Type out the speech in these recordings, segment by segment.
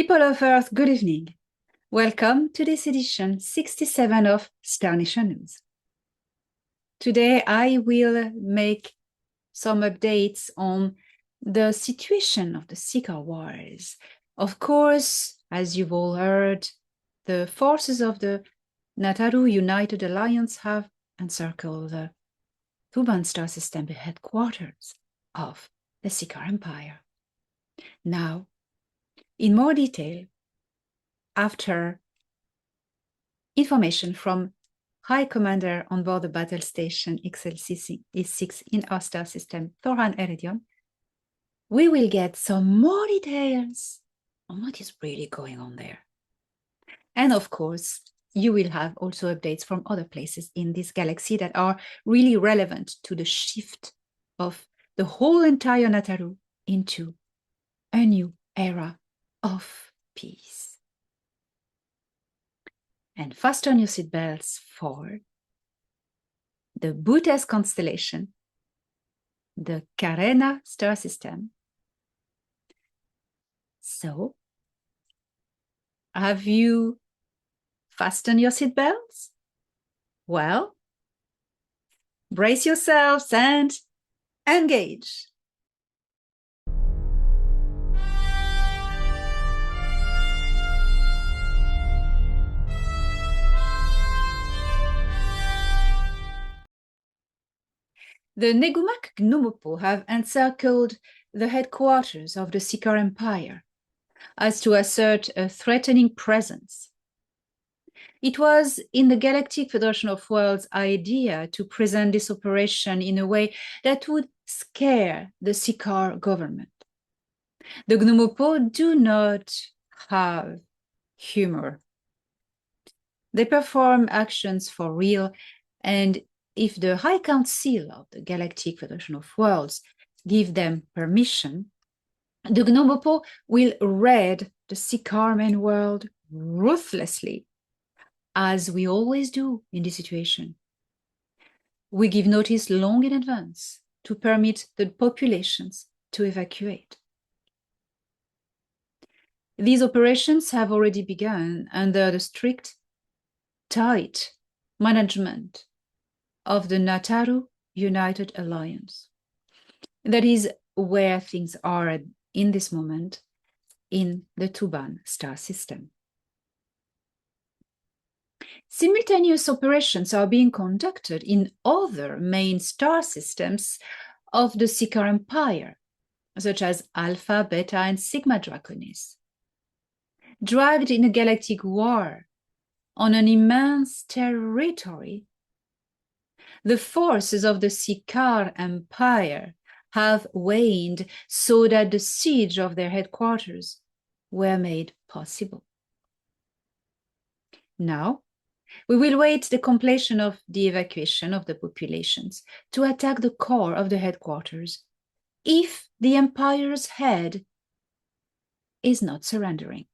People of Earth, good evening. Welcome to this edition 67 of Star Nation News. Today, I will make some updates on the situation of the Sikaar Wars. Of course, as you've all heard, the forces of the Nataru United Alliance have encircled the Tuban star system, the headquarters of the Sikaar Empire. Now, in more detail, after information from High Commander on board the battle station XL6 in our star system, Thoran Eridion, we will get some more details on what is really going on there. And of course, you will have also updates from other places in this galaxy that are really relevant to the shift of the whole entire Nataru into a new era of peace. And fasten your seatbelts for the Butes constellation, the Carena star system. So, have you fastened your seatbelts? Well, brace yourselves and engage. The Negumak Gnomopo have encircled the headquarters of the Sikaar Empire as to assert a threatening presence. It was in the Galactic Federation of Worlds' idea to present this operation in a way that would scare the Sikaar government. The Gnomopo do not have humor. They perform actions for real, and if the High Council of the Galactic Federation of Worlds give them permission, the Gnomopo will raid the Sikaar main world ruthlessly, as we always do in this situation. We give notice long in advance to permit the populations to evacuate. These operations have already begun under the strict, tight management of the Nataru United Alliance. That is where things are in this moment in the Tuban star system. Simultaneous operations are being conducted in other main star systems of the Sikaar Empire, such as Alpha, Beta, and Sigma Draconis. Dragged in a galactic war on an immense territory, the forces of the Sikaar Empire have waned so that the siege of their headquarters were made possible. Now, we will wait the completion of the evacuation of the populations to attack the core of the headquarters if the Empire's head is not surrendering.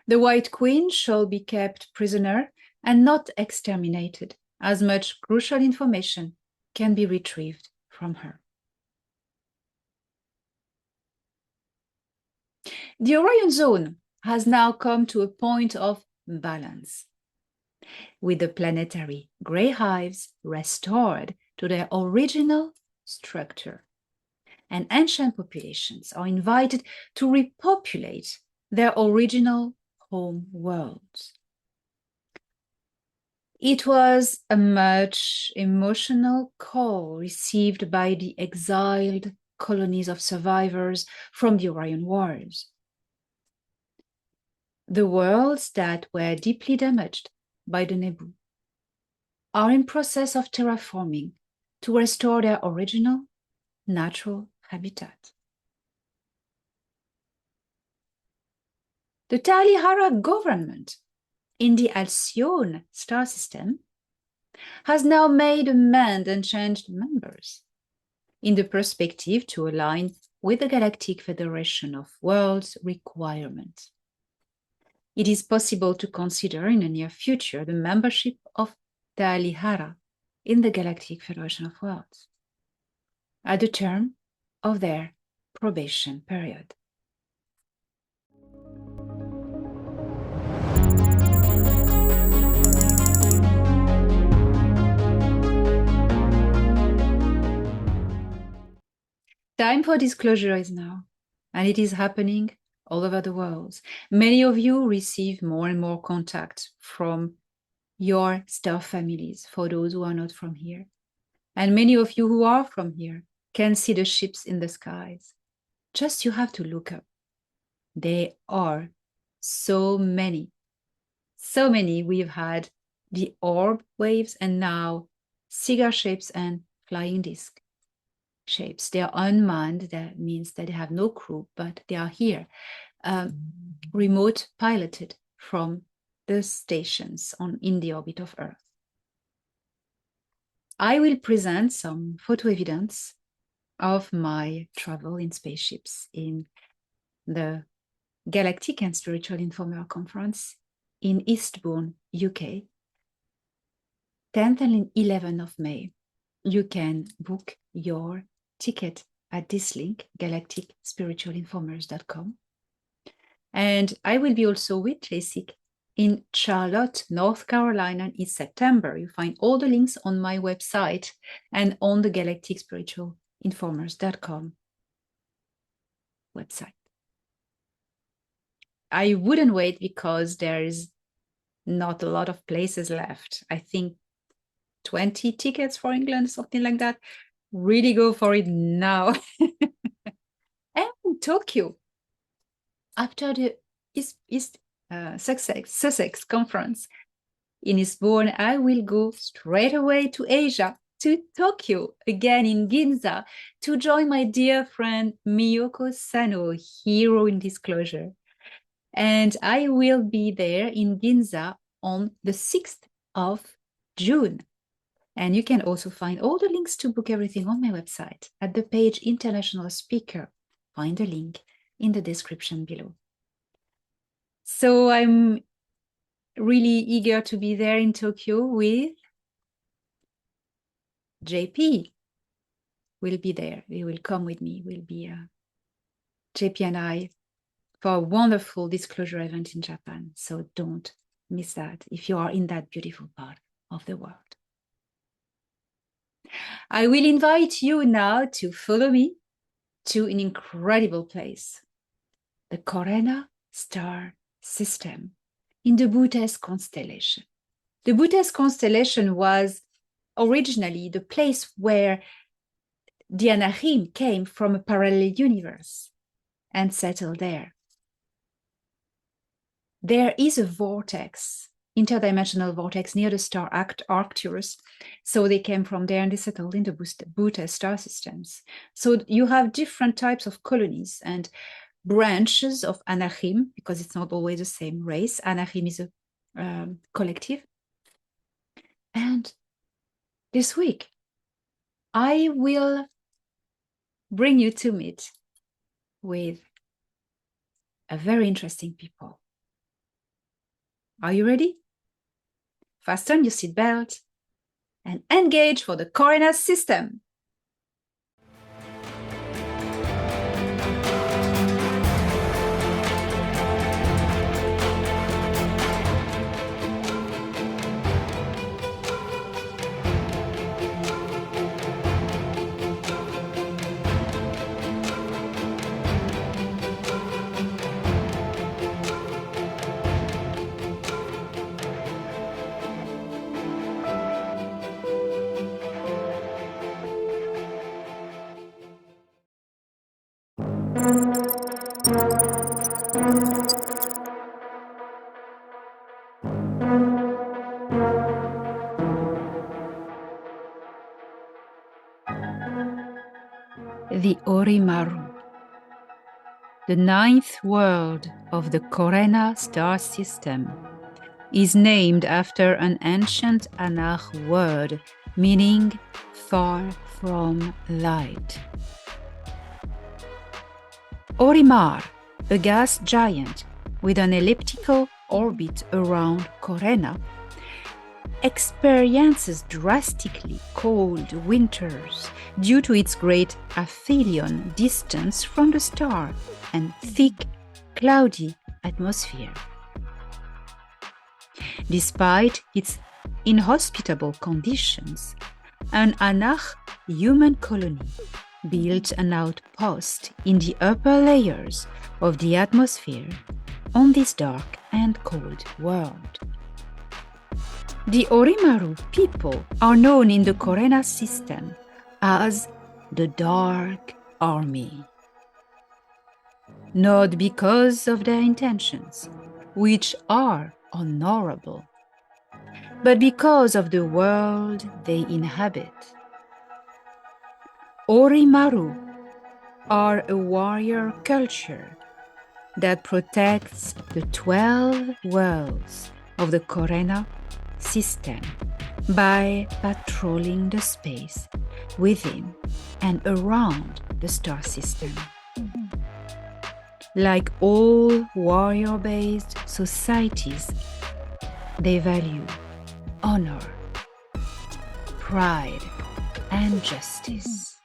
The White Queen shall be kept prisoner and not exterminated, as much crucial information can be retrieved from her. The Orion Zone has now come to a point of balance, with the planetary grey hives restored to their original structure, and ancient populations are invited to repopulate their original home worlds. It was a much emotional call received by the exiled colonies of survivors from the Orion Wars. The worlds that were deeply damaged by the Nebu are in process of terraforming to restore their original natural habitat. The Talihara government in the Alcyone star system has now made amend and changed members in the perspective to align with the Galactic Federation of Worlds requirements. It is possible to consider in the near future the membership of Talihara in the Galactic Federation of Worlds at the term of their probation period. Time for disclosure is now, and it is happening all over the world. Many of you receive more and more contact from your star families, for those who are not from here. And many of you who are from here can see the ships in the skies. Just you have to look up. There are so many. So many. We've had the orb waves and now cigar shapes and flying disc shapes. They are unmanned. That means that they have no crew, but they are here, remote piloted from the stations in the orbit of Earth. I will present some photo evidence of my travel in spaceships in the Galactic and Spiritual Informer Conference in Eastbourne, UK, 10th and 11th of May. You can book your ticket at this link, galacticspiritualinformers.com. And I will be also with StefZak in Charlotte, North Carolina in September. You find all the links on my website and on the galacticspiritualinformers.com website. I wouldn't wait because there is not a lot of places left. I think 20 tickets for England, something like that. Really go for it now. And Tokyo, after the StefZak conference in Eastbourne, I will go straight away to Asia, to Tokyo, again in Ginza, to join my dear friend Miyoko Sano, hero in disclosure. And I will be there in Ginza on the 6th of June. And you can also find all the links to book everything on my website at the page International Speaker. Find the link in the description below. So I'm really eager to be there in Tokyo with JP. Will be there. He will come with me. Will be JP and I for a wonderful disclosure event in Japan. So don't miss that if you are in that beautiful part of the world. I will invite you now to follow me to an incredible place, the Corena star system in the Bootes constellation. The Bootes constellation was originally the place where the Anahim came from a parallel universe and settled there. There is a vortex, interdimensional vortex near the star Arcturus. So they came from there and they settled in the Bootes star systems. So you have different types of colonies and branches of Anahim, because it's not always the same race. Anahim is a collective. And this week, I will bring you to meet with a very interesting people. Are you ready? Fasten your seatbelt and engage for the Corena system. The Orimaru, the ninth world of the Corena star system, is named after an ancient Anak word meaning far from light. Orimar, a gas giant with an elliptical orbit around Corena, experiences drastically cold winters due to its great aphelion distance from the star and thick, cloudy atmosphere. Despite its inhospitable conditions, an Anak human colony built an outpost in the upper layers of the atmosphere on this dark and cold world. The Orimaru people are known in the Korena system as the Dark Army. Not because of their intentions, which are honorable, but because of the world they inhabit. Orimaru are a warrior culture that protects the 12 worlds of the Korena system by patrolling the space within and around the star system. Like all warrior-based societies, they value honor, pride, and justice.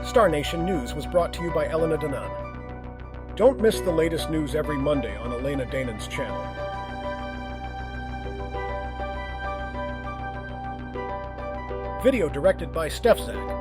Star Nation News was brought to you by Elena Danan. Don't miss the latest news every Monday on Elena Danan's channel. Video directed by StefZak.